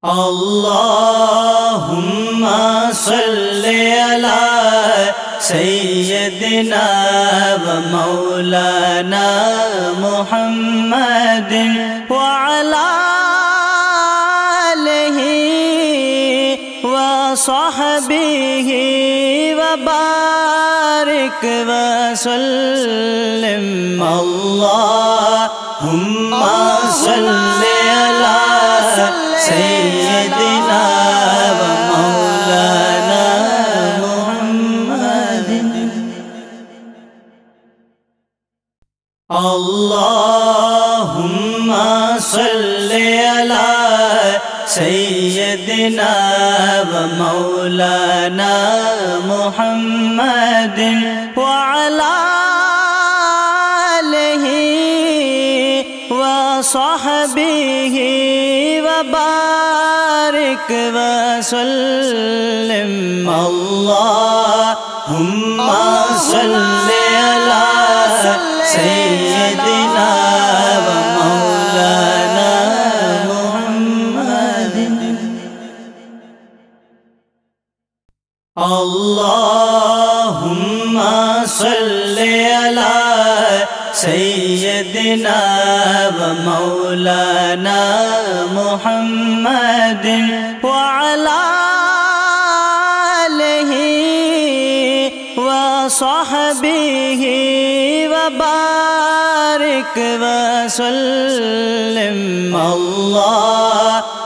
اللهم صل على سيدنا ومولانا محمد وعلى آله وصحبه وبارك وسلم اللهم صل على سيدنا ومولانا محمد اللهم صل على سيدنا ومولانا محمد وعلى آله وصحبه وبارك وسلم اللهم صل على سيدنا ومولانا محمد اللهم صل على سيدنا ومولانا محمد وعلى آله وصحبه وبارك وسلم اللهم